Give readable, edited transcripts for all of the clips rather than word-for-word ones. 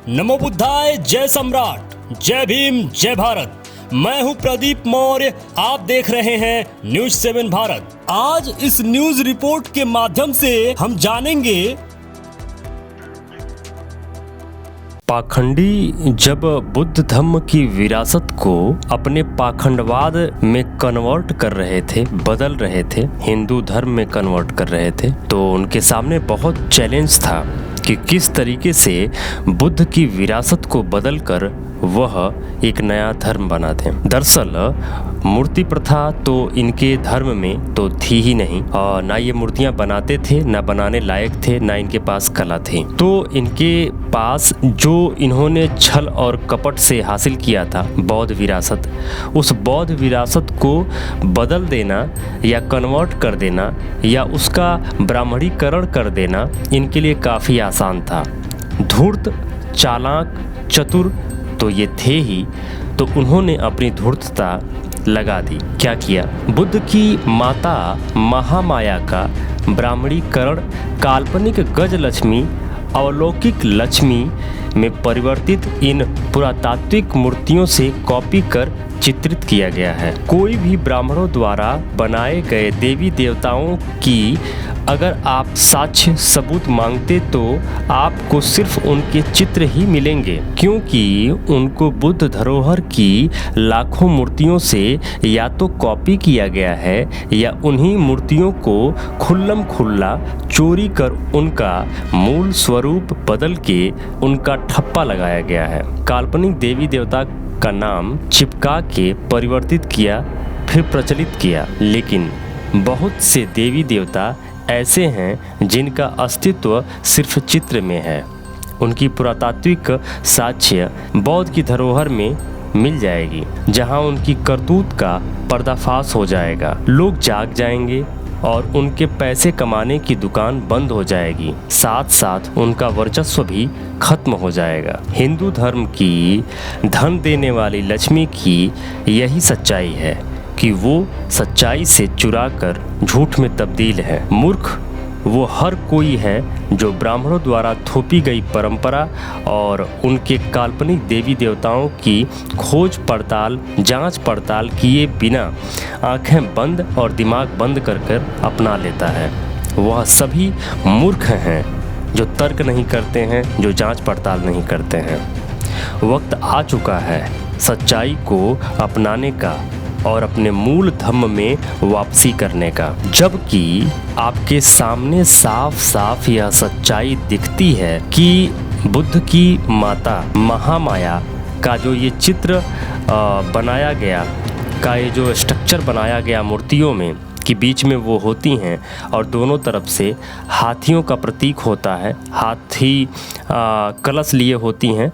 नमो बुद्धाय, जय सम्राट, जय भीम, जय भारत। मैं हूं प्रदीप मौर्य, आप देख रहे हैं न्यूज 7 भारत। आज इस न्यूज रिपोर्ट के माध्यम से हम जानेंगे पाखंडी जब बुद्ध धम्म की विरासत को अपने पाखंडवाद में कन्वर्ट कर रहे थे, बदल रहे थे, हिंदू धर्म में कन्वर्ट कर रहे थे, तो उनके सामने बहुत चैलेंज था कि किस तरीके से बुद्ध की विरासत को बदलकर वह एक नया धर्म बना दें। दरअसल मूर्ति प्रथा तो इनके धर्म में तो थी ही नहीं, और ना ये मूर्तियां बनाते थे, ना बनाने लायक थे, ना इनके पास कला थी। तो इनके पास जो इन्होंने छल और कपट से हासिल किया था बौद्ध विरासत, उस बौद्ध विरासत को बदल देना या कन्वर्ट कर देना या उसका ब्राह्मणीकरण कर देना इनके लिए काफ़ी आसान था। धूर्त, चालाक, चतुर तो ये थे ही, तो उन्होंने अपनी धूर्तता लगा दी। क्या किया? बुद्ध की माता महामाया का ब्राह्मणीकरण काल्पनिक गजलक्ष्मी अलौकिक लक्ष्मी में परिवर्तित इन पुरातात्विक मूर्तियों से कॉपी कर चित्रित किया गया है। कोई भी ब्राह्मणों द्वारा बनाए गए देवी देवताओं की अगर आप साक्ष्य सबूत मांगते तो आपको सिर्फ उनके चित्र ही मिलेंगे, क्योंकि उनको बुद्ध धरोहर की लाखों मूर्तियों से या तो कॉपी किया गया है या उन्हीं मूर्तियों को खुल्लम खुल्ला चोरी कर उनका मूल स्वरूप बदल के उनका ठप्पा लगाया गया है। काल्पनिक देवी देवता का नाम चिपका के परिवर्तित किया, फिर प्रचलित किया। लेकिन बहुत से देवी देवता ऐसे हैं जिनका अस्तित्व सिर्फ चित्र में है। उनकी पुरातात्विक साक्ष्य बौद्ध की धरोहर में मिल जाएगी, जहां उनकी करतूत का पर्दाफाश हो जाएगा। लोग जाग जाएंगे और उनके पैसे कमाने की दुकान बंद हो जाएगी, साथ साथ उनका वर्चस्व भी खत्म हो जाएगा। हिंदू धर्म की धन देने वाली लक्ष्मी की यही सच्चाई है कि वो सच्चाई से चुराकर झूठ में तब्दील है। मूर्ख वो हर कोई है जो ब्राह्मणों द्वारा थोपी गई परंपरा और उनके काल्पनिक देवी देवताओं की खोज पड़ताल, जांच पड़ताल किए बिना आंखें बंद और दिमाग बंद कर कर अपना लेता है। वह सभी मूर्ख हैं जो तर्क नहीं करते हैं, जो जांच पड़ताल नहीं करते हैं। वक्त आ चुका है सच्चाई को अपनाने का और अपने मूल धम्म में वापसी करने का। जबकि आपके सामने साफ साफ यह सच्चाई दिखती है कि बुद्ध की माता महामाया का जो ये चित्र बनाया गया, का ये जो स्ट्रक्चर बनाया गया मूर्तियों में कि बीच में वो होती हैं और दोनों तरफ से हाथियों का प्रतीक होता है। हाथी कलश लिए होती हैं,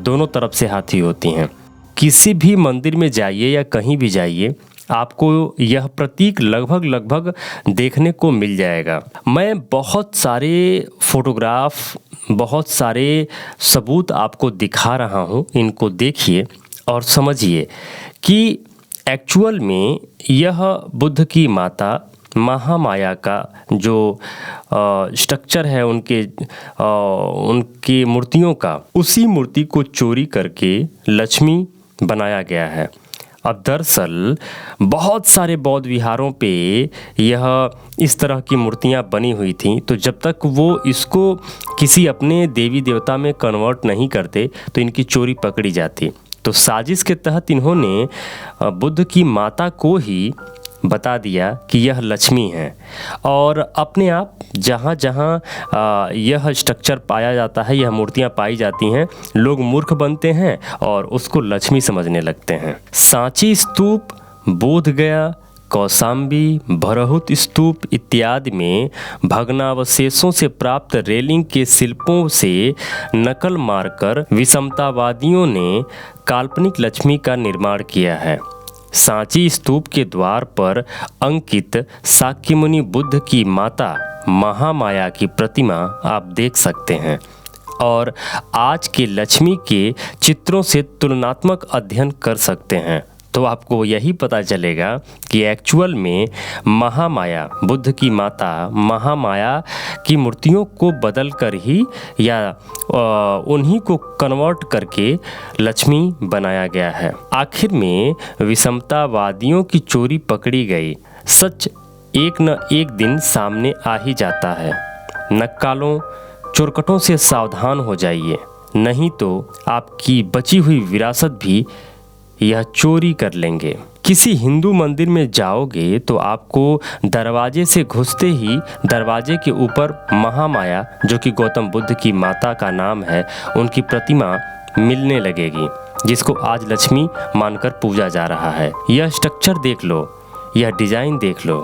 दोनों तरफ से हाथी होती हैं। किसी भी मंदिर में जाइए या कहीं भी जाइए, आपको यह प्रतीक लगभग देखने को मिल जाएगा। मैं बहुत सारे फोटोग्राफ, बहुत सारे सबूत आपको दिखा रहा हूँ, इनको देखिए और समझिए कि एक्चुअल में यह बुद्ध की माता महामाया का जो स्ट्रक्चर है उनकी मूर्तियों का, उसी मूर्ति को चोरी करके लक्ष्मी बनाया गया है। अब दरअसल बहुत सारे बौद्ध विहारों पे यह इस तरह की मूर्तियां बनी हुई थीं, तो जब तक वो इसको किसी अपने देवी देवता में कन्वर्ट नहीं करते तो इनकी चोरी पकड़ी जाती। तो साजिश के तहत इन्होंने बुद्ध की माता को ही बता दिया कि यह लक्ष्मी है, और अपने आप जहाँ जहाँ यह स्ट्रक्चर पाया जाता है, यह मूर्तियाँ पाई जाती हैं, लोग मूर्ख बनते हैं और उसको लक्ष्मी समझने लगते हैं। सांची स्तूप, बोध गया, कौसाम्बी, भरहुत स्तूप इत्यादि में भग्नावशेषों से प्राप्त रेलिंग के शिल्पों से नकल मारकर विषमतावादियों ने काल्पनिक लक्ष्मी का निर्माण किया है। सांची स्तूप के द्वार पर अंकित शाक्यमुनि बुद्ध की माता महामाया की प्रतिमा आप देख सकते हैं और आज के लक्ष्मी के चित्रों से तुलनात्मक अध्ययन कर सकते हैं। तो आपको यही पता चलेगा कि एक्चुअल में महामाया, बुद्ध की माता महामाया की मूर्तियों को बदल कर ही या उन्हीं को कन्वर्ट करके लक्ष्मी बनाया गया है। आखिर में विषमतावादियों की चोरी पकड़ी गई। सच एक न एक दिन सामने आ ही जाता है। नक्कालों, चोरकटों से सावधान हो जाइए, नहीं तो आपकी बची हुई विरासत भी यह चोरी कर लेंगे। किसी हिंदू मंदिर में जाओगे तो आपको दरवाजे से घुसते ही दरवाजे के ऊपर महामाया, जो कि गौतम बुद्ध की माता का नाम है, उनकी प्रतिमा मिलने लगेगी, जिसको आज लक्ष्मी मानकर पूजा जा रहा है। यह स्ट्रक्चर देख लो, यह डिजाइन देख लो,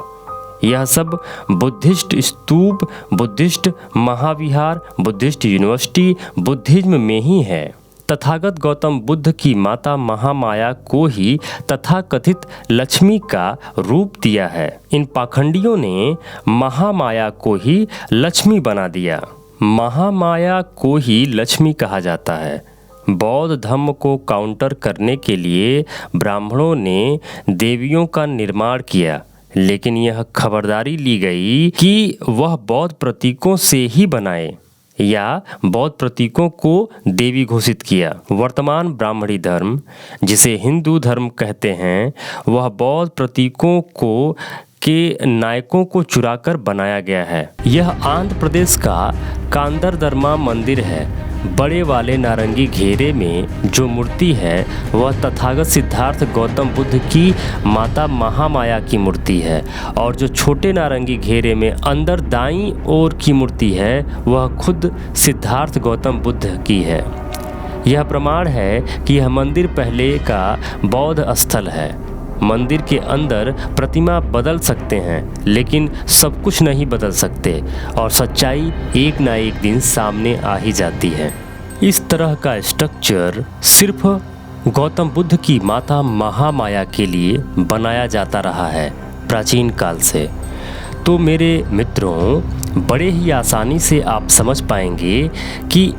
यह सब बुद्धिस्ट स्तूप, बुद्धिस्ट महाविहार, बुद्धिस्ट यूनिवर्सिटी बुद्धिज्म में ही है। तथागत गौतम बुद्ध की माता महामाया को ही तथाकथित लक्ष्मी का रूप दिया है। इन पाखंडियों ने महामाया को ही लक्ष्मी बना दिया। महामाया को ही लक्ष्मी कहा जाता है। बौद्ध धर्म को काउंटर करने के लिए ब्राह्मणों ने देवियों का निर्माण किया, लेकिन यह खबरदारी ली गई कि वह बौद्ध प्रतीकों से ही बनाए या बौद्ध प्रतीकों को देवी घोषित किया। वर्तमान ब्राह्मणी धर्म, जिसे हिंदू धर्म कहते हैं, वह बौद्ध प्रतीकों को के नायकों को चुराकर बनाया गया है। यह आंध्र प्रदेश का कांदरदर्मा मंदिर है। बड़े वाले नारंगी घेरे में जो मूर्ति है वह तथागत सिद्धार्थ गौतम बुद्ध की माता महामाया की मूर्ति है, और जो छोटे नारंगी घेरे में अंदर दाईं ओर की मूर्ति है वह खुद सिद्धार्थ गौतम बुद्ध की है। यह प्रमाण है कि यह मंदिर पहले का बौद्ध स्थल है। मंदिर के अंदर प्रतिमा बदल सकते हैं, लेकिन सब कुछ नहीं बदल सकते, और सच्चाई एक ना एक दिन सामने आ ही जाती है। इस तरह का स्ट्रक्चर सिर्फ गौतम बुद्ध की माता महामाया के लिए बनाया जाता रहा है प्राचीन काल से। तो मेरे मित्रों, बड़े ही आसानी से आप समझ पाएंगे कि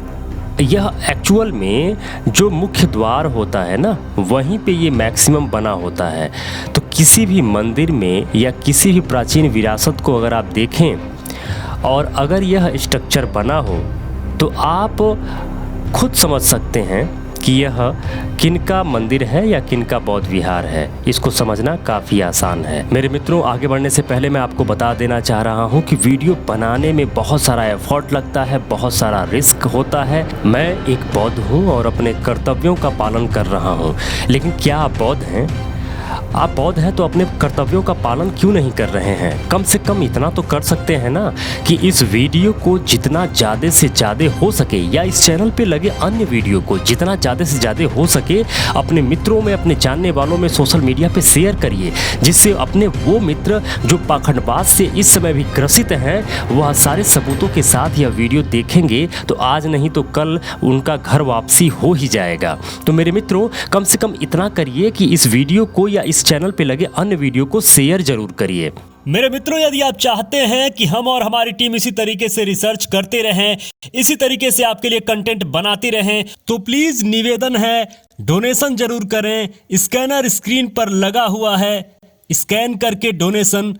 यह एक्चुअल में जो मुख्य द्वार होता है ना, वहीं पे ये मैक्सिमम बना होता है। तो किसी भी मंदिर में या किसी भी प्राचीन विरासत को अगर आप देखें और अगर यह स्ट्रक्चर बना हो तो आप खुद समझ सकते हैं कि यह किनका मंदिर है या किनका बौद्ध विहार है। इसको समझना काफ़ी आसान है। मेरे मित्रों, आगे बढ़ने से पहले मैं आपको बता देना चाह रहा हूं कि वीडियो बनाने में बहुत सारा एफर्ट लगता है, बहुत सारा रिस्क होता है। मैं एक बौद्ध हूं और अपने कर्तव्यों का पालन कर रहा हूं, लेकिन क्या आप बौद्ध हैं? आप बौद्ध हैं तो अपने कर्तव्यों का पालन क्यों नहीं कर रहे हैं? कम से कम इतना तो कर सकते हैं ना कि इस वीडियो को जितना ज़्यादा से ज़्यादा हो सके, या इस चैनल पे लगे अन्य वीडियो को जितना ज़्यादा से ज़्यादा हो सके अपने मित्रों में, अपने जानने वालों में सोशल मीडिया पे शेयर करिए, जिससे अपने वो मित्र जो पाखंडबाज से इस समय भी ग्रसित हैं, वह सारे सबूतों के साथ यह वीडियो देखेंगे तो आज नहीं तो कल उनका घर वापसी हो ही जाएगा। तो मेरे मित्रों, कम से कम इतना करिए कि इस वीडियो को या इस चैनल पे लगे अन्य वीडियो को शेयर जरूर करिए। मेरे मित्रों, यदि आप चाहते हैं कि हम और हमारी टीम इसी तरीके से रिसर्च करते रहें, इसी तरीके से आपके लिए कंटेंट बनाती रहें, तो प्लीज निवेदन है, डोनेशन जरूर करें। स्कैनर स्क्रीन पर लगा हुआ है, स्कैन करके डोनेशन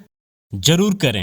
जरूर करें।